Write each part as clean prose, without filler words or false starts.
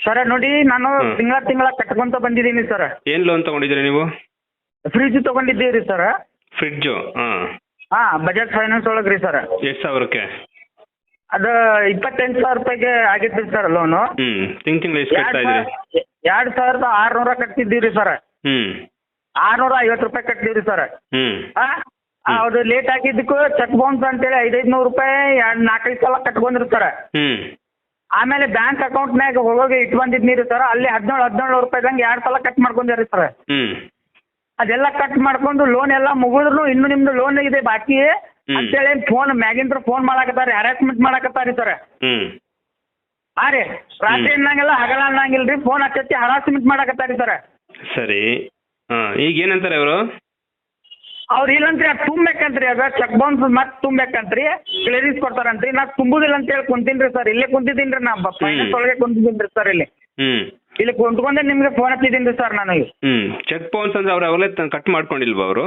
Sir ನೋಡಿ ನಾನು ತಿಂಗಳ ಕಟ್ಕೊಂತ ಬಂದಿದ್ದೀನಿ ಸರ್. ಏನ್ ಲೋನ್ ತಗೊಂಡಿದ್ದೀರಿ ನೀವು? ಫ್ರಿಜ್ ತಗೊಂಡಿದ್ದೀವಿ ಸರ್. ಫ್ರಿಡ್ಜು? ಬಜಾಜ್ ಫೈನಾನ್ಸ್ ಒಳಗೆ ರೀ ಸರ್. ಎಷ್ಟು ಸಾವಿರಕ್ಕೆ? ಅದು 28,000 ರೂಪಾಯಿಗೆ ಆಗಿತ್ತು ಸರ್ ಲೋನು. ತಿಂಗಳು ಎಷ್ಟು ಕಟ್ತಾ ಇದ್ದೀರಿ? 2,600 ಕಟ್ತಿದ್ದೀವಿ ಸರ್. 650 ರೂಪಾಯಿ ಕಟ್ತೀವಿ ಸರ್. ಅದು ಲೇಟ್ ಆಗಿದ್ದಕ್ಕೂ ಚೆಕ್ ಬೌನ್ಸ್ ಅಂತೇಳಿ 500 ರೂಪಾಯಿ 4-5 ಸಲ ಕಟ್ಕೊಂಡ್ರಿ ಸರ್. ಆಮೇಲೆ ಬ್ಯಾಂಕ್ ಅಕೌಂಟ್ನಾಗ ಹೋಗಿ ಇಟ್ಟು ಬಂದಿದ್ನಿರಿ ಸರ್. ಅಲ್ಲಿ 17 ರೂಪಾಯಿದಂಗೆ 2 ಸಲ ಕಟ್ ಮಾಡ್ಕೊಂಡ್ರಿ ಸರ್. ಅದೆಲ್ಲ ಕಟ್ ಮಾಡ್ಕೊಂಡು ಲೋನ್ ಎಲ್ಲ ಮುಗಿದ್ರು ಇನ್ನು ನಿಮ್ದು ಲೋನ್ ಇದೆ ಬಾಕಿ ಅಂತೇಳಿ ಫೋನ್ ಮ್ಯಾಗಿಂದ್ರ ಫೋನ್ ಮಾಡಾಕತ್ತಾರ, ಹ್ಯಾರಾಸ್ಮೆಂಟ್ ಮಾಡಾಕತ್ತಾರಿ ಸರ್. ರೀ ರಾತ್ರಿ ಅನ್ನಂಗಿಲ್ಲ ಹಗಲ ಅನ್ನಂಗಿಲ್ರಿ, ಫೋನ್ ಹಚ್ಚಿ ಹರಾಸ್ಮೆಂಟ್ ಮಾಡಾಕತ್ತಾರಿ ಸರ್. ಸರಿ, ಈಗ ಏನಂತಾರೆ ಅವರು? ಅವ್ರು ಇಲ್ಲಂತ್ರಿ ಅದು ತುಂಬೇಕಂತ್ರಿ, ಅದ ಚೆಕ್ ಬೌನ್ಸ್ ಮತ್ತೆ ತುಂಬೇಕಂತ್ರಿ, ಕ್ಲಿಯರೆನ್ಸ್ ಕೊಡ್ತಾರಂತ್ರಿ. ನಾ ತುಂಬುದಿಲ್ಲ ಅಂತ ಹೇಳಿ ಕುಂತೀನ್ರಿ ಸರ್. ಇಲ್ಲೇ ಕುಂತಿದ್ದೀನಿ ನಾ ಫೈನಾನ್ಸ್ ಒಳಗೆ ಕುಂತಿದ್ದೀನಿ ಸರ್. ಇಲ್ಲಿ ಕುಂತ್ಕೊಂಡೆ ನಿಮ್ಗೆ ಫೋನ್ ಹಚ್ಚಿದ್ದೀನಿ ಸರ್ ನನಗೆ. ಚೆಕ್ ಬೌನ್ಸ್ ಅಂದ್ರೆ ಅವ್ರು ಅವಲೇ ಕಟ್ ಮಾಡ್ಕೊಂಡಿಲ್ವಾ ಅವರು?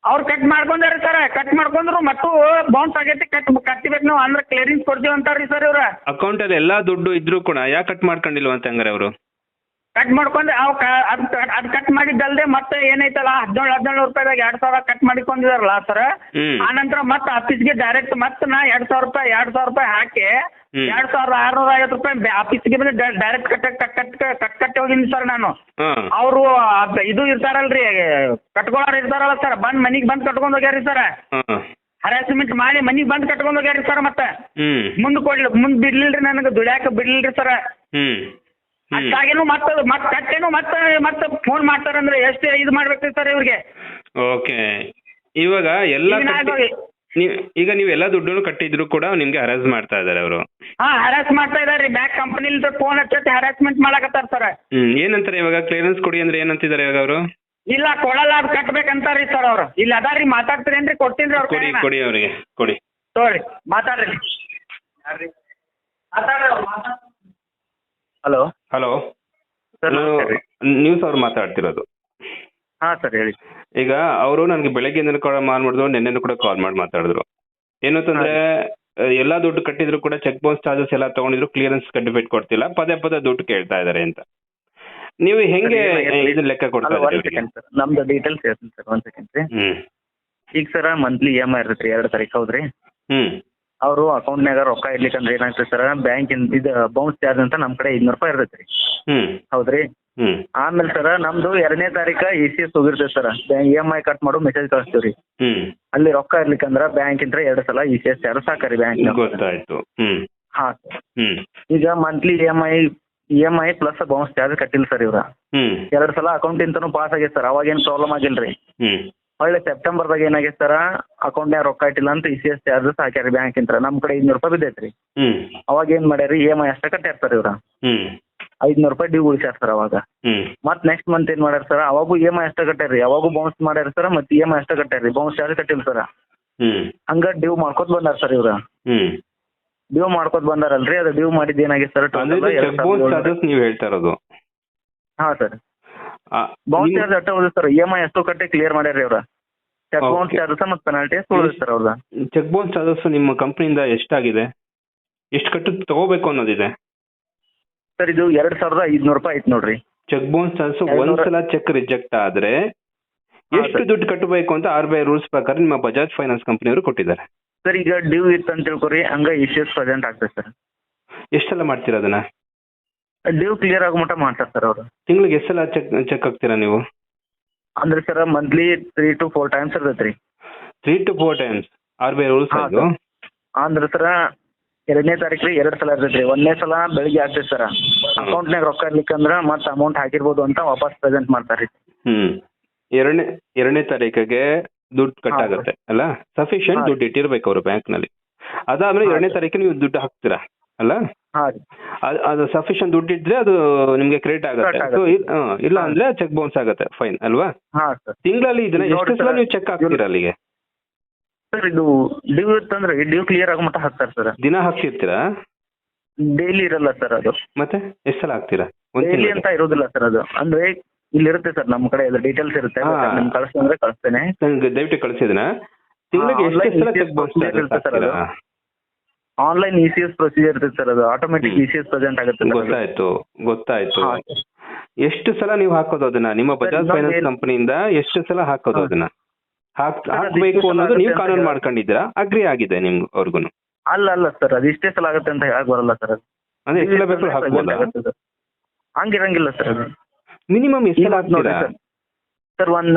ಅವ್ರು ಕಟ್ ಮಾಡ್ಕೊಂಡಾರಿ ಸರ್. ಕಟ್ ಮಾಡ್ಕೊಂಡ್ರು ಮತ್ತು ಬೌನ್ಸ್ ಆಗೈತಿ, ಕಟ್ಟಿಬೇಕು ನಾವು ಅಂದ್ರೆ ಕ್ಲಿಯರೆನ್ಸ್ ಕೊಡ್ತೀವಿ ಅಂತಾರ್ರಿ ಸರ್ ಇವ್ರ. ಅಕೌಂಟ್ ಅಲ್ಲಿ ಎಲ್ಲಾ ದುಡ್ಡು ಇದ್ರು ಕೂಡ ಯಾಕೆ ಕಟ್ ಮಾಡ್ಕೊಂಡಿಲ್ವ ಅಂತ ಹಂಗಾರೆ ಅವರು? ಕಟ್ ಮಾಡ್ಕೊಂಡ್ರೆ ಅದು ಕಟ್ ಮಾಡಿದ್ದಲ್ದೆ ಮತ್ತೆ ಏನೈತಲ್ಲ 17 ರೂಪಾಯಿದಾಗ 2,000 ಕಟ್ ಮಾಡಿಕೊಂಡಿದಾರಲ್ಲ ಸರ್. ಆ ನಂತರ ಮತ್ತೆ ಆಫೀಸ್ಗೆ ಡೈರೆಕ್ಟ್ ಮತ್ತೆ ನಾ 2,000 ರೂಪಾಯಿ ಹಾಕಿ 2,650 ರೂಪಾಯಿ ಆಫೀಸ್ಗೆ ಬಂದು ಡೈರೆಕ್ಟ್ ಕಟ್ಟಿ ಹೋಗಿನಿ ಸರ್ ನಾನು. ಅವರು ಇದು ಇರ್ತಾರಲ್ರಿ ಕಟ್ಕೊಳ್ಳೋರು ಇರ್ತಾರಲ್ಲ ಸರ್, ಬಂದ್ ಮನಿಗೆ ಬಂದ್ ಕಟ್ಕೊಂಡ್ ಹೋಗ್ಯಾರಿ ಸರ್. ಹರಾಸ್ಮೆಂಟ್ ಮಾಡಿ ಮನಿಗೆ ಬಂದ್ ಕಟ್ಕೊಂಡ್ ಹೋಗ್ಯಾರಿ ಸರ್. ಮತ್ತೆ ಮುಂದ್ ಬಿಡ್ಲಿಲ್ರಿ ನನಗೆ, ದುಡ್ಯಾಕ ಬಿಡ್ಲಿಲ್ರಿ ಸರ್. ಅಷ್ಟಾಗೇನು ಮತ್ತೆ ಕಟ್ಟೇನು ಮತ್ತೆ ಫೋನ್ ಮಾಡ್ತಾರಂದ್ರೆ ಎಷ್ಟು ಇದು ಮಾಡ್ಬೇಕ್ರಿ ಸರ್ ಇವ್ರಿಗೆ? ಓಕೆ, ಇವಾಗ ಈಗ ನೀವು ಎಲ್ಲ ದುಡ್ಡು ಕಟ್ಟಿದ್ರು ಕೂಡ ನಿಮ್ಗೆ ಹರಾಸ್ ಮಾಡ್ತಾ ಇದಾರೆ ಅವರು? ಹರಾಸ್ ಮಾಡ್ತಾ ಇದಾರೆ. ಬ್ಯಾಂಕ್ ಕಂಪನಿಲ್ ಫೋನ್ ಹಚ್ಚಿ ಹರಾಸ್ಮೆಂಟ್ ಮಾಡಕತ್ತಾರ ಸರ್. ಏನಂತಾರೆ ಇವಾಗ? ಕ್ಲಿಯರೆನ್ಸ್ ಕೊಡಿ ಅಂದ್ರೆ ಏನಂತಿದ್ದಾರೆ ಇವಾಗ ಅವರು? ಇಲ್ಲ ಕೊಡಲ್ಲ, ಅದು ಕಟ್ಬೇಕಂತಾರ್ರಿ ಸರ್ ಅವ್ರು. ಇಲ್ಲಿ ಅದಾರ್ರಿ, ಮಾತಾಡ್ತೀರೇನ್ರಿ? ಕೊಡ್ತೀನಿ ಅವ್ರ ಕೊಡಿ ಕೊಡಿ ಅವರಿಗೆ ಕೊಡಿ. ತೋರಿ ಮಾತಾಡ್ರಿ. ಹಲೋ ಹಲೋ ಸರ್, ನ್ಯೂಸ್ ಅವ್ರು ಮಾತಾಡ್ತಿರೋದು. ಸರ್ ಹೇಳಿ. ಈಗ ಅವರು ನನಗೆ ಬೆಳಗ್ಗೆಯಿಂದ ಕಾಲ್ ಮಾಡಿದ್ರು, ನಿನ್ನೆನೂ ಕೂಡ ಕಾಲ್ ಮಾಡಿ ಮಾತಾಡಿದ್ರು. ಏನಂತಂದ್ರೆ ಎಲ್ಲಾ ದುಡ್ಡು ಕಟ್ಟಿದ್ರು ಕೂಡ ಚೆಕ್ ಬೌನ್ಸ್ ಚಾರ್ಜಸ್ ಎಲ್ಲ ತಗೊಂಡಿದ್ರು, ಕ್ಲಿಯರೆನ್ಸ್ ಸರ್ಟಿಫಿಕೇಟ್ ಕೊಡ್ತಿಲ್ಲ, ಪದೇ ದುಡ್ಡು ಕೇಳ್ತಾ ಇದಾರೆ ಅಂತ. ನೀವು ಹೆಂಗೆ ಇದನ್ನ ಲೆಕ್ಕ ಕೊಡ್ತಾ ಇದ್ದೀರಿ? ನಮ್ದು ಡೀಟೇಲ್ಸ್ ಹೇಳ್ತೀನಿ ಸರ್, 1 ಸೆಕೆಂಡ್ ರೀ. ಈಗ ಸರ್ ಮಂತ್ಲಿ EMI ಇರ್ತೈತ್ರಿ, 2 ತಾರೀಕು ಹೌದ್ರಿ. ಅವರು ಅಕೌಂಟ್ನಾಗ ರೊಕ್ಕ ಇರ್ಲಿಕ್ಕಂದ್ರೆ ಏನಾಗ್ತದೆ ಸರ್, ಬ್ಯಾಂಕಿನ ಇದು ಬೌನ್ಸ್ ಚಾರ್ಜ್ ಅಂತ ನಮ್ಮ ಕಡೆ 500 ರೂಪಾಯಿ ಇರ್ತೈತ್ರಿ. ಹೌದ್ರಿ. ಆಮೇಲೆ ಸರ್ ನಮ್ದು 2ನೇ ತಾರೀಕು ECS ಹೋಗಿರ್ತೇವೆ ಸರ್. EMI ಕಟ್ ಮಾಡೋ ಮೆಸೇಜ್ ಕಳಿಸ್ತೀವ್ರಿ. ಅಲ್ಲಿ ರೊಕ್ಕ ಇರ್ಲಿಕ್ಕಂದ್ರ ಬ್ಯಾಂಕಿಂದ 2 ಸಲ ECS ಚಾರ್ಜ್ ಸಾಕಾರಿ ಬ್ಯಾಂಕ್. ಗೊತ್ತಾಯ್ತು. ಈಗ monthly EMI plus bounce charge ಕಟ್ಟಿಲ್ಲ ಸರ್ ಇವ್ರ. 2 ಸಲ ಅಕೌಂಟ್ ಇಂತನೂ ಪಾಸ್ ಆಗೈತೆ ಸರ್, ಅವಾಗ ಏನ್ ಪ್ರಾಬ್ಲಮ್ ಆಗಿಲ್ರಿ. ಒಳ್ಳೆ ಸೆಪ್ಟೆಂಬರ್ದಾಗ ಏನಾಗೈತೆ ಸರ್, ಅಕೌಂಟ್ನಾಗ ರೊಕ್ಕ ಇಟ್ಟಿಲ್ಲ ಅಂತ ECS ಚಾರ್ಜಸ್ ಹಾಕ್ಯಾರಿ ಬ್ಯಾಂಕ್ ಇಂತ್ರ. ನಮ್ ಕಡೆ 500 ರೂಪಾಯಿ ಬಿದ್ದೈತ್ರಿ. ಅವಾಗ ಏನ್ ಮಾಡ್ಯಾರಿ, EMI ಅಷ್ಟ ಕಟ್ಟ್ಯಾರ ಸರ್ ಇವ್ರ. 500 ರೂಪಾಯಿ ಡ್ಯೂ ಉಳಿಸ್ಯಾರ ಸರ್ ಅವಾಗ. ಮತ್ ನೆಕ್ಸ್ಟ್ ಮಂತ್ ಏನ್ ಮಾಡ್ಯಾರ ಸರ್, ಅವಾಗೂ EMI ಅಷ್ಟ ಕಟ್ಟ್ಯಾರಿ, ಅವಾಗೂ ಬೌನ್ಸ್ ಮಾಡ್ಯಾರ ಸರ್, ಮತ್ತೆ EMI ಅಷ್ಟ ಕಟ್ಟ್ಯಾರಿ, ಬೌನ್ಸ್ ಚಾರ್ಜ್ ಕಟ್ಟಿಲ್ಲ ಸರ್. ಹಂಗ ಡ್ಯೂ ಮಾಡ್ಕೊತ ಬಂದಾರ ಸರ್ ಇವ್ರ. ಡ್ಯೂ ಮಾಡ್ಕೊತ ಬಂದಾರಲ್ರಿ, ಅದು ಡ್ಯೂ ಮಾಡಿದ್ ಏನಾಗಿದೆ ಸರ್, ನೀವು ಹೇಳ್ತಾ ಇರೋದು? ಸರ್ ಬೌನ್ಸ್ ಚಾರ್ಜ್ ಅಷ್ಟ ಉಳಿದ ಸರ್. EMI ಅಷ್ಟು ಕಟ್ಟಿ ಕ್ಲಿಯರ್ ಮಾಡ್ಯಾರ ಇವ್ರ. ಚೆಕ್ ಬೌನ್ಸ್ ಚಾರ್ಜಸ್ ಮತ್ತೆ ಪೆನಾಲ್ಟಿ ಎಷ್ಟು ಉಳಿದ ಸರ್ ಅವ್ರದ? ಚೆಕ್ ಬೌನ್ಸ್ ಚಾರ್ಜಸ್ ನಿಮ್ಮ ಕಂಪನಿಯಿಂದ ಎಷ್ಟಾಗಿದೆ, ಎಷ್ಟು ಕಟ್ಟು ತಗೋಬೇಕು ಅನ್ನೋದಿದೆ ಸರ್? ಇದು 2,500 ರೂಪಾಯಿ ಐತಿ ನೋಡ್ರಿ ಚೆಕ್ ಬೌನ್ಸ್ ಚಾರ್ಜಸ್. ಒಂದ್ಸಲ ಚೆಕ್ ರಿಜೆಕ್ಟ್ ಆದ್ರೆ ಎಷ್ಟು ದುಡ್ಡು ಕಟ್ಟಬೇಕು ಅಂತ RBI ರೂಲ್ಸ್ ಪ್ರಕಾರ ನಿಮ್ಮ ಬಜಾಜ್ ಫೈನಾನ್ಸ್ ಕಂಪನಿಯವರು ಕೊಟ್ಟಿದ್ದಾರೆ ಸರ್. ಈಗ ಡ್ಯೂ ಇತ್ತು ಅಂತ ತಿಳ್ಕೊರಿ, ಹಂಗ ECS ಪ್ರೆಸೆಂಟ್ ಆಗ್ತದೆ ಸರ್. ಎಷ್ಟೆಲ್ಲ ಮಾಡ್ತೀರಾ ಅದನ್ನ? ಡ್ಯೂ ಕ್ಲಿಯರ್ ಆಗೋ ಮಟ್ಟ ಮಾಡ್ತಾರೆ ಸರ್ ಅವರು. ತಿಂಗಳಿಗೆ ಎಷ್ಟು ಸಲ ಚೆಕ್ ಹಾಕ್ತೀರಾ ನೀವು? ಅಂದ್ರೆ ಸರ್ ಮಂತ್ಲಿ 3 to 4 ಟೈಮ್ಸ್ ಇರ್ತೈತ್ರಿ. 3 to 4 ಟೈಮ್ಸ್ RBI ರೂಲ್ಸ್ ಅದು. ಅಂದ್ರೆ ಸರ್ 2ನೇ ತಾರೀಕು 2 ಸಲ ಇರ್ತೈತ್ರಿ. 1ನೇ ಸಲ ಬೆಳಿಗ್ಗೆ ಆಗ್ತೈತೆ ಸರ್, ಅಕೌಂಟ್ನಾಗ ರೊಕ್ಕ ಇರ್ಲಿಕ್ಕಂದ್ರ ಮತ್ತೆ ಅಮೌಂಟ್ ಹಾಕಿರ್ಬೋದು ಅಂತ ವಾಪಸ್ ಪ್ರೆಸೆಂಟ್ ಮಾಡ್ತಾರ್ರಿ. 2ನೇ ತಾರೀಕಿಗೆ ದುಡ್ಡು ಕಟ್ ಆಗುತ್ತೆ ಅಲ್ಲ, ಸಫಿಶಿಯಂಟ್ ದುಡ್ಡು ಇಟ್ಟಿರ್ಬೇಕು ಅವರು ಬ್ಯಾಂಕ್ ನಲ್ಲಿ. ಅದಾದ್ಮೇಲೆ 2ನೇ ತಾರೀಕು ನೀವು ದುಡ್ಡು ಹಾಕ್ತೀರಾ ಅಲ್ಲ, ಅದು ಸಫಿಶಿಯಂಟ್ ದುಡ್ಡು ಇದ್ರೆ ಅದು ನಿಮ್ಗೆ ಕ್ರೆಡಿಟ್ ಆಗುತ್ತೆ. ಇಲ್ಲ ಅಂದ್ರೆ ಚೆಕ್ ಬೌನ್ಸ್ ಆಗುತ್ತೆ, ಫೈನ್ ಅಲ್ವಾ? ತಿಂಗಳಲ್ಲಿ ಇದನ್ನ ಎಷ್ಟು ಸಲ ನೀವು ಚೆಕ್ ಹಾಕ್ತೀರಾ ಅಲ್ಲಿಗೆ? ಸರ್ ಇದು ಡ್ಯೂ ಇತ್ತಂದ್ರೆ ಡ್ಯೂ ಕ್ಲಿಯರ್ ಆಗೋ ಮಟ್ಟ ಹಾಕ್ತಾರೆ ಸರ್. ದಿನ ಹಾಕ್ತಿರ್ತೀರಾ? ಡೈಲಿ ಇರಲ್ಲ ಸರ್ ಅದು. ಮತ್ತೆ ಎಷ್ಟು ಸಲ ಹಾಕ್ತೀರಾ? ಡೈಲಿ ಅಂತ ಇರೋದಿಲ್ಲ ಸರ್ ಅದು. ಅಂದ್ರೆ ಇಲ್ಲಿ ಇರುತ್ತೆ ಸರ್, ನಮ್ಮ ಕಡೆ ಅದು ಡೀಟೇಲ್ಸ್ ಇರುತ್ತೆ, ಕಳಿಸ್ತಂದ್ರೆ ಕಳಿಸ್ತೇನೆ. ದಯವಿಟ್ಟು ಕಳಿಸಿದನ. ತಿಂಗಳಿಗೆ ಎಷ್ಟು ಸಲ ಚೆಕ್ ಬೌನ್ಸ್ ಇರುತ್ತೆ ಸರ್ ಅದು? ಆನ್ಲೈನ್ ECS ಪ್ರೊಸೀಜರ್ ಇರ್ತದೆ ಸರ್, ಅದು ಆಟೋಮೆಟಿಕ್ ECS ಪ್ರೆಸೆಂಟ್ ಆಗುತ್ತೆ sir. ಗೊತ್ತಾಯ್ತು. ಹಾ. ಎಷ್ಟು ಸಲ ನೀವು ಹಾಕೋದು ಅದನ್ನ ನಿಮ್ಮ ಬಜಾಜ್ ಫೈನಾನ್ಸ್ ಕಂಪನಿಯಿಂದ ಎಷ್ಟು ಸಲ ಹಾಕೋದು ಅದನ್ನ ಹಾಕ್ಬೇಕು ಅನ್ನೋದು ನೀವು ಕಾನೂನು ಮಾಡ್ಕೊಂಡಿದ್ದೀರಾ, ಅಗ್ರಿ ಆಗಿದೆ ನಿಮ್ಗೆ ಅವ್ರಿಗೂ? ಅಲ್ಲ ಸರ್, ಅದು ಇಷ್ಟೇ ಸಲ ಆಗುತ್ತೆ ಅಂತ ಹೇಳಕ್ ಬರಲ್ಲ ಸರ್. ಅದು ಅಂದ್ರೆ ಎಷ್ಟು ಸಲ ಬೇಕಾದ್ರೂ ಹಾಕ್ಬೋದಾ? ಹಂಗಿರಂಗಿಲ್ಲ ಸರ್. ಅದು ಮಿನಿಮಮ್ ಎಷ್ಟು ಸಲ ಹಾಕ್ತೀರಾ ಸರ್?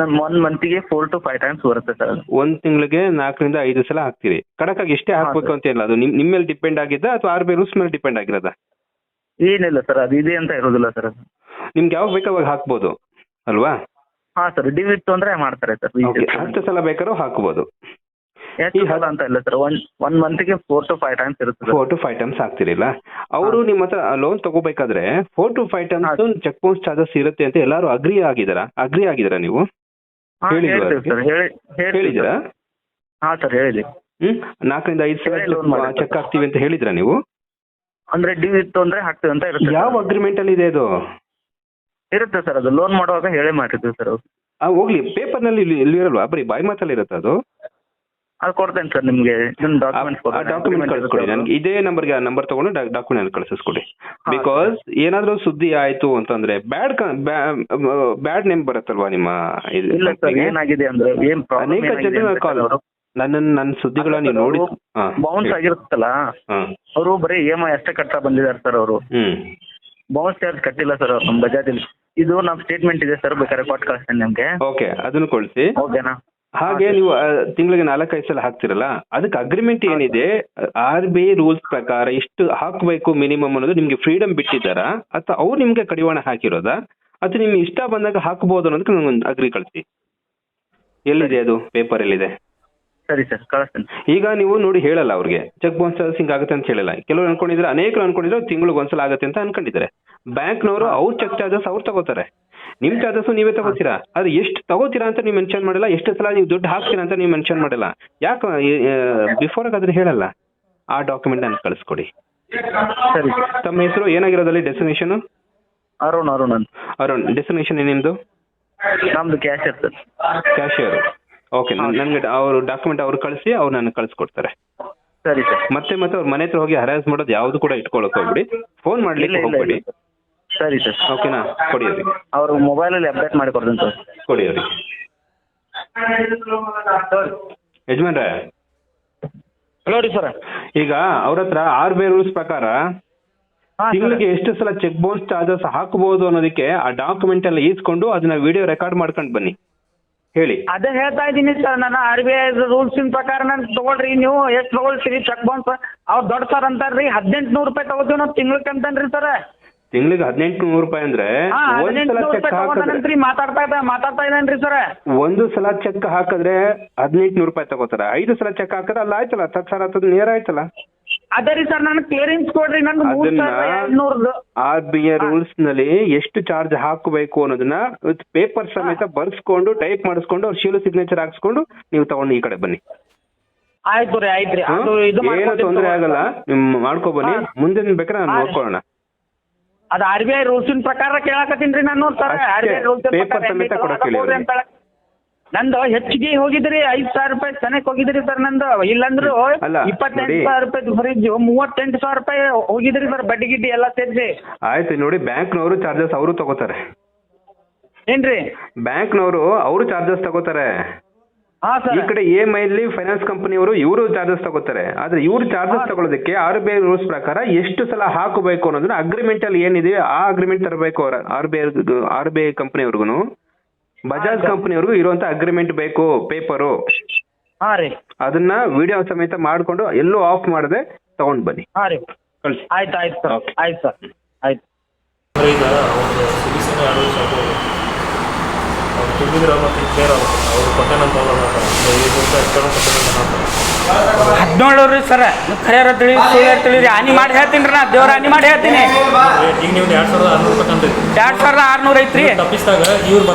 ಒನ್ ಮಂತಿಗೆ 4 to 5 times ಬರುತ್ತೆ ಸರ್. ಅದು ಒಂದ್ ತಿಂಗಳಿಗೆ 4 ರಿಂದ 5 ಸಲ ಹಾಕ್ತೀರಿ. ಕಡಕಾಗಿ ಎಷ್ಟೇ ಹಾಕ್ಬೇಕು ಅಂತ ಇಲ್ಲ, ಅದು ನಿಮ್ಮ ಮೇಲೆ ಡಿಪೆಂಡ್ ಆಗಿದ್ದ ಅಥವಾ RBI ರೂಲ್ಸ್ ಮೇಲೆ ಡಿಪೆಂಡ್ ಆಗಿರೋದಾ? ಏನಿಲ್ಲ ಸರ್, ಅದು ಇದೆ ಅಂತ ಇರೋದಿಲ್ಲ ಸರ್. ಅದು ನಿಮ್ಗೆ ಯಾವಾಗ ಬೇಕು ಅವಾಗ ಹಾಕ್ಬೋದು ಅಲ್ವಾ? ಹಾ ಸರ್, ಡ್ಯೂ ಇತ್ತು ಅಂದ್ರೆ ಮಾಡ್ತಾರೆ ಸರ್. ಎಷ್ಟು ಸಲ ಬೇಕಾದ್ರೂ ಹಾಕ್ಬೋದು. ಎಷ್ಟು ಸಲ ಅಂತ ಇಲ್ಲ ಸರ್, ಒನ್ ಮಂತಿಗೆ 4 to 5 times ಇರುತ್ತೆ. 4 to 5 times ಹಾಕ್ತಿರಿಲ್ಲ? ಅವರು ನಿಮ್ಮ ಹತ್ರ ಲೋನ್ ತಗೋಬೇಕಾದ್ರೆ 4 to 5 times cheque bounce charges ಇರುತ್ತೆ ಅಂತ ಎಲ್ಲರೂ ಅಗ್ರಿ ಆಗಿದ್ದೀರಾ ನೀವು? ಹೇಳಿದ್ದೀರಾ? ಹಾ ಸರ್, ಹೇಳಿದ್ವಿ. 4 ರಿಂದ 5 ಸಲ ಚೆಕ್ ಹಾಕ್ತೀವಿ ಅಂತ ಹೇಳಿದ್ರಾ ನೀವು? ಅಂದ್ರೆ ಡ್ಯೂ ಇತ್ತು ಅಂದ್ರೆ ಹಾಕ್ತೀವಿ ಅಂತ ಇರುತ್ತೆ. ಯಾವ ಅಗ್ರಿಮೆಂಟ್ ಅಲ್ಲಿ ಇದೆ ಅದು? ಇರುತ್ತೆ ಸರ್, ಅದು ಲೋನ್ ಮಾಡುವಾಗ ಹೇಳೇ ಮಾಡಿರ್ತೀವಿ ಸರ್. ಹೋಗ್ಲಿ, ಪೇಪರ್ ನಲ್ಲಿ ಇಲ್ಲಿ ಇರಲ್ವಾ? ಬರೀ ಬಾಯಿ ಮಾತಲ್ಲಿ ಇರುತ್ತೆ ಅದು? ಅದು ಕೊಡ್ತೇನೆ ಸರ್ ನಿಮ್ಗೆ, ಡಾಕ್ಯುಮೆಂಟ್ ಕಳಿಸ್ಕೊಡಿ ನನಗೆ. ಇದೇ ನಂಬರ್ಗೆ ನಂಬರ್ ತಗೊಂಡು ಡಾಕ್ಯುಮೆಂಟ್ ಕಳಿಸ್ಕೊಡಿ. ಬಿಕಾಸ್ ಏನಾದ್ರೂ ಸುದ್ದಿ ಆಯ್ತು ಅಂತಂದ್ರೆ ಬ್ಯಾಡ್ ನೇಮ್ ಬರುತ್ತಲ್ವಾ ನಿಮ್ಮ? ಇಲ್ಲ ಸರ್, ಏನಾಗಿದೆ ಅಂದ್ರೆ ಅನೇಕ ಜನ ನನ್ನ ಸುದ್ದಿಗಳ ನೀವು ನೋಡಿ ಬೌನ್ಸ್ ಆಗಿರುತ್ತಲ್ಲ, ಅವರು ಬರೀ EMI ಅಷ್ಟೇ ಕಟ್ತಾ ಬಂದಿದ್ದಾರೆ ಸರ್. ಅವರು ಬೌನ್ಸ್ ಚಾರ್ಜ್ ಕಟ್ಟಿಲ್ಲ ಸರ್ ಅವ್ರು ನಮ್ಮ ಬಜಾಜಲ್ಲಿ. ಇದು ನಮ್ಮ ಸ್ಟೇಟ್ಮೆಂಟ್ ಇದೆ ಸರ್, ಬೇಕಾದ್ರೆ ಕೊಟ್ಟು ಕಳಿಸ್ತೇನೆ ನಿಮ್ಗೆ. ಓಕೆ, ಅದನ್ನು ಕಳಿಸಿ. ಓಕೆನಾ? ಹಾಗೆ ನೀವು ತಿಂಗಳಿಗೆ 4-5 ಸಲ ಹಾಕ್ತಿರಲ್ಲ, ಅದಕ್ಕೆ ಅಗ್ರಿಮೆಂಟ್ ಏನಿದೆ? RBI ರೂಲ್ಸ್ ಪ್ರಕಾರ ಇಷ್ಟು ಹಾಕಬೇಕು ಮಿನಿಮಮ್ ಅನ್ನೋದು ನಿಮ್ಗೆ ಫ್ರೀಡಮ್ ಬಿಟ್ಟಿದ್ದಾರಾ, ಅಥವಾ ಅವ್ರು ನಿಮ್ಗೆ ಕಡಿವಾಣ ಹಾಕಿರೋದಾ, ಅಥವಾ ನಿಮ್ಗೆ ಇಷ್ಟ ಬಂದಾಗ ಹಾಕ್ಬೋದು ಅನ್ನೋದಕ್ಕೆ ನಂಗೊಂದು ಅಗ್ರಿ ಕಳಿಸಿ. ಎಲ್ಲಿದೆ ಅದು ಪೇಪರ್? ಎಲ್ಲಿದೆ? ಸರಿ ಸರ್, ಕಳಿಸ್ತೇನೆ. ಈಗ ನೀವು ನೋಡಿ ಹೇಳಲ್ಲ ಅವ್ರಿಗೆ ಚೆಕ್ ಬೌನ್ಸ್ ಹಿಂಗ್ ಆಗುತ್ತೆ ಅಂತ ಹೇಳಲ್ಲ. ಕೆಲವರು ಅನ್ಕೊಂಡಿದ್ರೆ, ಅನೇಕರು ಅನ್ಕೊಂಡಿದ್ರೆ ತಿಂಗಳಿಗೆ ಒಂದ್ಸಲ ಆಗುತ್ತೆ ಅಂತ ಅನ್ಕೊಂಡಿದ್ದಾರೆ. ಬ್ಯಾಂಕ್ನವರು ಅವ್ರ ಚೆಕ್ ಚಾರ್ಜಸ್ ಅವ್ರು ತಗೋತಾರೆ, ನಿಮ್ ಚಾರ್ಜಸ್ ನೀವೇ ತಗೋತೀರಾ. ಆದ್ರೆ ಎಷ್ಟು ತಗೋತೀರಾ ಅಂತ ನೀವು ಮೆನ್ಷನ್ ಮಾಡಿಲ್ಲ, ಎಷ್ಟು ಸಲ ನೀವು ದುಡ್ಡು ಹಾಕ್ತೀರಾ ಅಂತ ನೀವು ಮೆನ್ಷನ್ ಮಾಡಿಲ್ಲ. ಯಾಕೆ ಬಿಫೋರ್ ಆಗಾದ್ರೆ ಹೇಳಲ್ಲ? ಆ ಡಾಕ್ಯುಮೆಂಟ್ ನನಗೆ ಕಳಿಸ್ಕೊಡಿ. ಸರಿ. ತಮ್ಮ ಹೆಸರು ಏನಾಗಿರೋದಲ್ಲಿ? ಡೆಸ್ಟಿನೇಷನ್? ಅರುಣ್. ಡೆಸ್ಟಿನೇಷನ್ ನಿಮ್ದು? ನಮ್ದು ಕ್ಯಾಶಿಯರ್ ಸರ್. ಕ್ಯಾಶಿಯರ್. ಓಕೆ, ನನ್ಗೆ ಅವ್ರ ಡಾಕ್ಯುಮೆಂಟ್ ಅವ್ರು ಕಳಿಸಿ, ಅವ್ರು ನನಗೆ ಕಳಿಸ್ಕೊಡ್ತಾರೆ. ಸರಿ ಸರ್. ಮತ್ತೆ ಅವ್ರ ಮನೆ ಹತ್ರ ಹೋಗಿ ಹರಾಜ್ ಮಾಡೋದು ಯಾವ್ದು ಕೂಡ ಇಟ್ಕೊಳಕ್ ಹೋಗ್ಬಿಡಿ, ಫೋನ್ ಮಾಡ್ಲಿಕ್ಕೆ ಹೋಗ್ಬೇಡಿ. ಸರಿ ಸರ್. ಓಕೆನಾ? ಕೊಡಿ ಅವ್ರಿಗೆ. ಅವ್ರ ಮೊಬೈಲಲ್ಲಿ ಅಪ್ಡೇಟ್ ಮಾಡಿ ಕೊಡ್ತೀನಿ ಸರ್. ಕೊಡಿ ಅವ್ರಿಗೆ. ಯಜಮಾನ್ರೆ, ಹಲೋ ರೀ ಸರ್. ಈಗ ಅವ್ರ ಹತ್ರ RBI ರೂಲ್ಸ್ ಪ್ರಕಾರ ತಿಂಗಳಿಗೆ ಎಷ್ಟು ಸಲ ಚೆಕ್ ಬೌನ್ಸ್ ಚಾರ್ಜಸ್ ಹಾಕಬಹುದು ಅನ್ನೋದಕ್ಕೆ ಆ ಡಾಕ್ಯುಮೆಂಟ್ ಎಲ್ಲ ಈಸ್ಕೊಂಡು ಅದನ್ನ ವಿಡಿಯೋ ರೆಕಾರ್ಡ್ ಮಾಡ್ಕೊಂಡು ಬನ್ನಿ, ಹೇಳಿ. ಅದೇ ಹೇಳ್ತಾ ಇದ್ದೀನಿ ಸರ್, ನಾನು RBI ರೂಲ್ಸ್ ಪ್ರಕಾರ ನಾನು ತಗೊಳ್ರಿ. ನೀವು ಎಷ್ಟು ತಗೊಳ್ತೀರಿ ಚೆಕ್ ಬೌನ್ಸ್? ಅವ್ರು ದೊಡ್ಡ ಸರ್ ಅಂತಾರ್ರಿ, 1800 ರೂಪಾಯಿ ತಗೋತೀವಿ ನಾವು ತಿಂಗ್ಳಕ್ಕೆ ಅಂತನ್ರಿ ಸರ್. ತಿಂಗಳಿಗೆ 1800 ರೂಪಾಯಿ ಅಂದ್ರೆ ಒಂದ್ಸಲ ಚೆಕ್ ಹಾಕಿದ್ರೆ ಮಾತಾಡ್ತಾ ಇದ್ದೇನ್ರಿ ಸರ್. ಒಂದು ಸಲ ಚೆಕ್ ಹಾಕಿದ್ರೆ 1800 ರೂಪಾಯಿ ತಗೋತಾರ. 5 ಸಲ ಚೆಕ್ ಹಾಕಿದ್ರೆ ಅಲ್ಲ ಆಯ್ತಲ್ಲ, 10 ಸಾವಿರ ಆಗ್ತದೆ, ನೇರ ಆಯ್ತಲ್ಲ. ಅದೇ ರೀ ಸರ್, ನಾನು ಕ್ಲಿಯರೆನ್ಸ್ ಕೊಡ್ರಿ. ನಂದು RBI ರೂಲ್ಸ್ ನಲ್ಲಿ ಎಷ್ಟು ಚಾರ್ಜ್ ಹಾಕಬೇಕು ಅನ್ನೋದನ್ನ ಪೇಪರ್ ಸಮೇತ ಬರ್ಸ್ಕೊಂಡು ಟೈಪ್ ಮಾಡಿಸ್ಕೊಂಡು ಅವ್ರ ಶೀಲು ಸಿಗ್ನೇಚರ್ ಹಾಕ್ಸ್ಕೊಂಡು ನೀವು ತಗೊಂಡು ಈ ಕಡೆ ಬನ್ನಿ. ಆಯ್ತು ರೀ, ಆಯ್ತ್ರಿ. ಏನು ತೊಂದರೆ ಆಗಲ್ಲ, ನಿಮ್ ಮಾಡ್ಕೊ ಬನ್ನಿ. ಮುಂದೆ ಬೇಕಾದ್ರೆ ನಾನು ನೋಡ್ಕೊಳ್ಳೋಣ. ಅದು RBI ರೂಲ್ಸ್ ಪ್ರಕಾರ ಕೇಳಾಕತ್ತೀನ್ರಿ ನಾನು ಸರ್. RBI ರೂಲ್ಸ್ ಪೇಪರ್ ಸಮೇತ ಕೊಡಕ್ಕೆ ನಂದು ಹೆಚ್ಚಿಗೆ ಹೋಗಿದ್ರಿ, 5,000 ರೂಪಾಯಿ ಸನಕ್ ಹೋಗಿದ್ರಿ ಸರ್. ನಂದು ಇಲ್ಲಂದ್ರು 28,000 ರೂಪಾಯಿ ಫ್ರಿಜ್, 38,000 ರೂಪಾಯಿ ಹೋಗಿದ್ರಿ ಸರ್, ಬಡ್ಡಿ ಗಿಡ್ಡಿ ಎಲ್ಲ ಸೇರಿಸಿ. ಆಯ್ತು ನೋಡಿ, ಬ್ಯಾಂಕ್ನವರು ಚಾರ್ಜಸ್ ಅವರು ತಗೋತಾರೆ. ಏನ್ರಿ? ಬ್ಯಾಂಕ್ನವರು ಅವರು ಚಾರ್ಜಸ್ ತಗೋತಾರೆ. ಈ ಕಡೆ EMI ಅಲ್ಲಿ ಫೈನಾನ್ಸ್ ಕಂಪನಿಯವರು ಇವರು ಚಾರ್ಜಸ್ ತಗೋತಾರೆ. ಆದ್ರೆ ಇವ್ರು ಚಾರ್ಜಸ್ ತಗೊಳ್ಳೋದಕ್ಕೆ RBI ರೂಲ್ಸ್ ಪ್ರಕಾರ ಎಷ್ಟು ಸಲ ಹಾಕಬೇಕು ಅನ್ನೋದನ್ನ ಅಗ್ರಿಮೆಂಟ್ ಅಲ್ಲಿ ಏನಿದೆ ಆ ಅಗ್ರಿಮೆಂಟ್ ತರಬೇಕು. RBI ಕಂಪನಿಯವ್ರಿಗೂ ಬಜಾಜ್ ಕಂಪನಿಯವ್ರಿಗೂ ಇರುವಂತ ಅಗ್ರಿಮೆಂಟ್ ಬೇಕು, ಪೇಪರು. ಅದನ್ನ ವಿಡಿಯೋ ಸಮೇತ ಮಾಡ್ಕೊಂಡು ಎಲ್ಲೂ ಆಫ್ ಮಾಡದೆ ತಗೊಂಡ್ ಬನ್ನಿ. ಕಳಿಸಿ. ಆಯ್ತು ಸರ್, ಆಯ್ತು ಸರ್, ಆಯ್ತು. ಈಗ ತುಂಬಿದ್ರೆ ಮತ್ತೆ ಕ್ಲಿಯರ್ ಆಗುತ್ತೆ. ಅವರು ಕೊಟ್ಟೆನಂತ 17 ರೀ ಸರ್. ಖರೆ ತಿಳಿ ತಿಳಿರಿ, ಹಾನಿ ಮಾಡಿ ಹೇಳ್ತೀನಿ ರೀ, ನಾ ದೇವ್ರ ಹಾನಿ ಮಾಡಿ ಹೇಳ್ತೀನಿ. ಈಗ ನೀವು 2,600 ರೂಪಾಯಿ 2,600 ಐತ್ರಿ. ತಪ್ಪಿಸಿದಾಗ ಇವ್ರು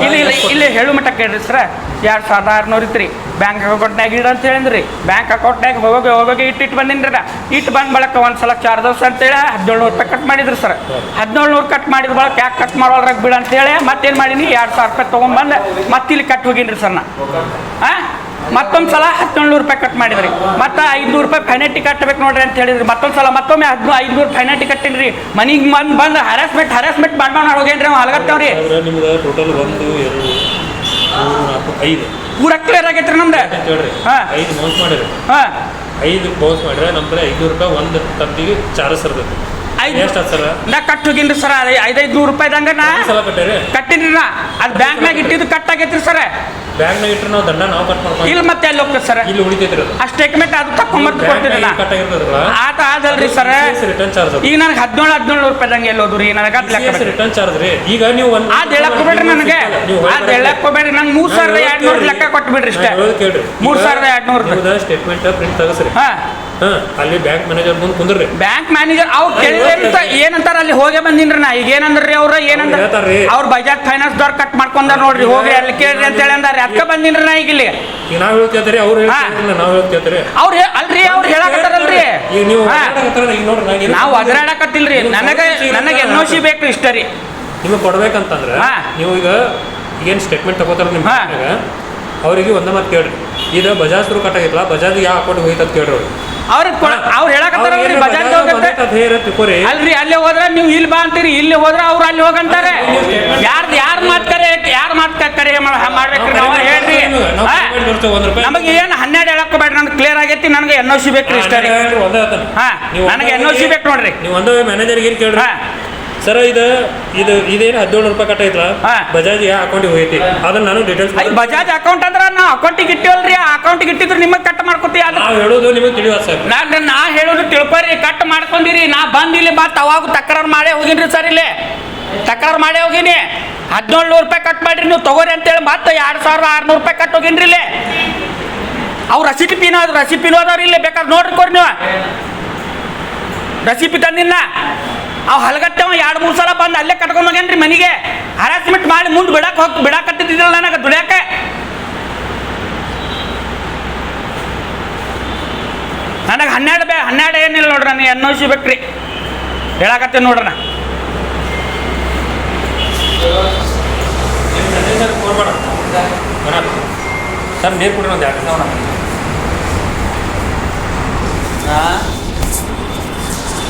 ಇಲ್ಲಿ ಹೇಳು ಮಟ್ಟ ಕೇಳ್ರಿ ಸರ್. 2,600 ಐತ್ರಿ. ಬ್ಯಾಂಕ್ ಅಕೌಂಟ್ನಾಗ ಇಡ ಅಂತ ಹೇಳಿದ್ರಿ. ಬ್ಯಾಂಕ್ ಅಕೌಂಟ್ನಾಗ ಹೋಗೋಗಿ ಇಟ್ಟು ಬಂದಿನ್ರಿ. ಇಟ್ಟು ಬಂದ ಬಳಕ ಒಂದ್ಸಲ ಚಾರ್ಜಸ್ ಅಂತೇಳಿ 1,700 ರೂಪಾಯಿ ಕಟ್ ಮಾಡಿದ್ರಿ ಸರ್. 1,700 ಕಟ್ ಮಾಡಿದ ಬಳಕ ಯಾಕೆ ಕಟ್ ಮಾಡೋದ್ರಾಗ ಬಿಡ ಅಂತೇಳಿ ಮತ್ತೇನು ಮಾಡೀನಿ, 2,000 ರೂಪಾಯಿ ತೊಗೊಂಡ್ಬಂದು ಮತ್ತೆ ಇಲ್ಲಿ ಕಟ್ ಹೋಗಿನ್ರಿ ಸರ್. ನಾ ಮತ್ತೊಂದು ಸಲ 1700 ರೂಪಾಯಿ ಕಟ್ ಮಾಡಿದ್ರಿ. ಮತ್ತೆ 500 ರೂಪಾಯಿ ಪೆನಾಲ್ಟಿ ಕಟ್ಟಬೇಕು ನೋಡ್ರಿ ಅಂತ ಹೇಳಿದ್ರಿ. ಮತ್ತೊಂದು ಸಲ ಮತ್ತೊಮ್ಮೆ 500 ಪೆನಾಲ್ಟಿ ಕಟ್ಟಿನ್ರಿ. ಮನಿಗೆ ಬಂದು ಹರಾಸ್ಮೆಂಟ್ ಮಾಡ್ಕೊಂಡು ಹೋಗೇನ್ರಿ ನಾವು ಹಲಗತ್ತೇವ್ರಿ. ನಿಮ್ಗೆ ಟೋಟಲ್ 1 2 3 4 5 ಪೂರ ಕ್ಲಿಯರ್ ಆಗೈತ್ರಿ ನಮ್ದು. ಹಾಂ 5 ಬೌನ್ಸ್ ಮಾಡಿರಿ. ಹಾಂ 5 ಬೌನ್ಸ್ ಮಾಡಿದ್ರೆ ನಮ್ಮ ಕಡೆ 500 ರೂಪಾಯಿ ಒಂದು ಕಂತಿಗೆ ಚಾರ್ಜಸ್ ಇರ್ತೈತಿ. ಎಷ್ಟು ಸರ್ ನಾ ಕಟ್ ಹೋಗಿನ್ರಿ ಸರ್. 500 ರೂಪಾಯಿದಂಗ ನಾ ಸಲ ಕಟ್ಟಿರಿ ಕಟ್ಟಿನ್ರಿ. ನಾ ಅದು ಬ್ಯಾಂಕ್ನಾಗ ಇಟ್ಟಿದ್ದು ಕಟ್ ಆಗೈತ್ರಿ ಸರ್. ಬ್ಯಾಂಕ್ನಾಗ ಇಟ್ಟರೆ ನಾವು ದಂಡ ನಾವು ಕಟ್ ಮಾಡ್ಕೊಂಡು ಇಲ್ಲಿ ಮತ್ತೆ ಅಲ್ಲಿ ಹೋಗ್ತದೆ ಸರ್. ಇಲ್ಲಿ ಉಳಿತೈತ್ರಿ ಅದು. ಆ ಸ್ಟೇಟ್ಮೆಂಟ್ ಅದು ತಕೊಂಬರ್ದು ಕೊಡ್ತೀರಿ ನಾ. ಕಟ್ ಆಗಿರ್ತದಲ್ಲ ಆತ ಅದಲ್ರಿ ಸರ್. ರಿಟರ್ನ್ ಚಾರ್ಜ್ ಈಗ ನನಗೆ 1700 ರೂಪಾಯಿದಂಗೆ ಎಲ್ಲಿ ಹೋದ್ರಿ ನನಗೆ ಅದು ಲೆಕ್ಕ ರಿಟರ್ನ್ ಚಾರ್ಜ್ ರೀ. ಈಗ ನೀವು ಒಂದು ಅದು ಹೇಳಕ್ ಹೋಗ್ಬೇಡ್ರಿ ನನಗೆ. ಅದು ಹೇಳಕ್ ಹೋಗ್ಬೇಡ್ರಿ. ನಂಗೆ 3200 ಲೆಕ್ಕ ಕೊಟ್ಬಿಡ್ರಿ ಇಷ್ಟೇ. ಕೇಳ್ರಿ 3200 ಸ್ಟೇಟ್ಮೆಂಟ್ ಪ್ರಿಂಟ್ ತಗಸ್ರಿ. ಹಾಂ ಅಲ್ಲಿ ಬ್ಯಾಂಕ್ ಮ್ಯಾನೇಜರ್ ಮುಂದೆ ಕುಂದ್ರಿ. ಬ್ಯಾಂಕ್ ಮ್ಯಾನೇಜರ್ ಅವ್ರು ಕೇಳಿದ್ರೆ ಏನಂತಾರ ಅಲ್ಲಿ ಹೋಗೇ ಬಂದಿನ್ರಿ ನಾ. ಈಗ ಏನಂದ್ರಿ ಅವ್ರ ಏನಂದ್ರ ಅವ್ರು ಬಜಾಜ್ ಫೈನಾನ್ಸ್ ದವ್ರು ಕಟ್ ಮಾಡ್ಕೊಂಡಾರ ನೋಡ್ರಿ. ಹೋಗ್ರಿ ಅಲ್ಲಿ ಕೇಳ್ರಿ ಅಂತ ಹೇಳಿ ಅಂದಾರ. ಅದಕ್ಕೆ ಬಂದಿನ್ರಿ ನಾ ಈಗ ಇಲ್ಲಿ. ಈಗ ನಾವ್ ಹೇಳ್ತೇವ್ರಿ ಅವ್ರು ನಾವು ಹೇಳ್ತೇವ್ರಿ. ಅವ್ರು ಅಲ್ರಿ ಅವ್ರು ಹೇಳಕತ್ತಾರಲ್ರಿ. ಈಗ ನೀವು ಈಗ ನೋಡ್ರಿ ನಾವು ಒದರಾಡಕತ್ತಿಲ್ರಿ. ನನಗೆ NOC ಬೇಕು ಇಷ್ಟ ರೀ. ನಿಮಗೆ ಕೊಡ್ಬೇಕಂತಂದ್ರೆ ನೀವು ಈಗ ಏನು ಸ್ಟೇಟ್ಮೆಂಟ್ ತಗೋತಾರ ನಿಮ್ಮ ಅವರಿಗೆ ಒಂದ ಮಾತು ಕೇಳ್ರಿ. ಇದು ಬಜಾಜ್ ಥ್ರೂ ಕಟ್ ಆಗಿತ್ತಲ್ಲ, ಬಜಾಜ್ ಯಾವ ಅಕೌಂಟ್ ಹೋಯ್ತದ ಕೇಳ್ರಿ. ಅವ್ರು ಹೇಳಕತ್ತಾರಲ್ರಿ ಬಜಾಜ್ ಹೋಗುತ್ತೆ ಅಲ್ರಿ. ಅಲ್ಲಿ ಹೋದ್ರೆ ನೀವು ಇಲ್ಲಿ ಬಾ ಅಂತೀರಿ, ಇಲ್ಲಿ ಹೋದ್ರೆ ಅವ್ರು ಅಲ್ಲಿ ಹೋಗಂತಾರೆ. ಯಾರು ಮಾತು ಕರೆ ಮಾಡ್ಬೇಕ್ರಿ ನಾವು ಹೇಳ್ರಿ. ನಮಗೆ ಏನು 12 ಹೇಳಕ್ಕೋಬೇಡ್ರಿ. ನನ್ಗೆ ಕ್ಲಿಯರ್ ಆಗೈತಿ. ನನಗೆ NOC ಬೇಕ್ರಿ ಇಷ್ಟ ರೀ. ನನಗೆ NOC ಬೇಕು ನೋಡ್ರಿ. ನೀವು ಒಂದೇ ಮ್ಯಾನೇಜರ್ಗೆ ಏನು ಕೇಳ್ರಿ ಸರ್. ಇದೇನು 1700 ರೂಪಾಯಿ ಕಟ್ ಐತಲ್ಲ, ಬಜಾಜ್ ಯಾವ ಅಕೌಂಟಿಗೆ ಹೋಗೈತಿ ಅದನ್ನ ನಾನು ಡೀಟೇಲ್ಸ್. ಬಜಾಜ್ ಅಕೌಂಟ್ ಅಂದ್ರೆ ನಾವು ಅಕೌಂಟಿಗೆ ಇಟ್ಟಿವಲ್ರಿ. ಆ ಅಕೌಂಟಿಗೆ ಇಟ್ಟಿದ್ರು ನಿಮಗೆ ಕಟ್ ಮಾಡ್ಕೊತೀವಿ. ನಾವು ಹೇಳೋದು ನಿಮಗೆ ತಿಳಿಯುವ ಸರ್. ನಾ ಹೇಳೋದು ತಿಳ್ಕೊರಿ. ಕಟ್ ಮಾಡ್ಕೊಂಡಿರಿ. ನಾ ಬಂದು ಇಲ್ಲಿ ಮತ್ತೆ ಅವಾಗ ತಕರಾರು ಮಾಡೇ ಹೋಗಿನ್ರಿ ಸರ್. ಇಲ್ಲಿ ತಕರಾರು ಮಾಡೇ ಹೋಗಿನಿ. 1700 ರೂಪಾಯಿ ಕಟ್ ಮಾಡಿರಿ ನೀವು ತಗೋರಿ ಅಂತೇಳಿ ಮತ್ತೆ 2600 ರೂಪಾಯಿ ಕಟ್ ಹೋಗಿನ್ರಿ. ಇಲ್ಲಿ ಅವ್ರು ರಸೀಟಿ ಪಿನ್ ಹೋದವ್ರು ಇಲ್ಲಿ ಬೇಕಾದ್ರೆ ನೋಡ್ರಿ ಕೊಡ್ರಿ. ನೀವು ರಸೀಪಿ ತಂದಿಲ್ಲ. ಅವು ಹಲಗತ್ತವ 2-3 ಸಲ ಬಂದು ಅಲ್ಲೇ ಕಟ್ಕೊಂಡು ಹೋಗ್ಯಾನ್ರಿ ಮನೆಗೆ. ಹರಾಸ್ಮೆಂಟ್ ಮಾಡಿ ಮುಂದೆ ಬಿಡಾಕತ್ತಿದ್ದಿಲ್ಲ ನನಗೆ ದುಡ್ಯಾಕೆ. ನನಗೆ 12 ಏನಿಲ್ಲ ನೋಡ್ರಿ. ನನಗೆ NOC ಬೇಕ್ರಿ. ಹೇಳಾಕತ್ತೇನೆ ನೋಡ್ರಿ. ನಾ ಸರ್ ನೀರು ಕೊಡ್ರಿ ಒಂದು 2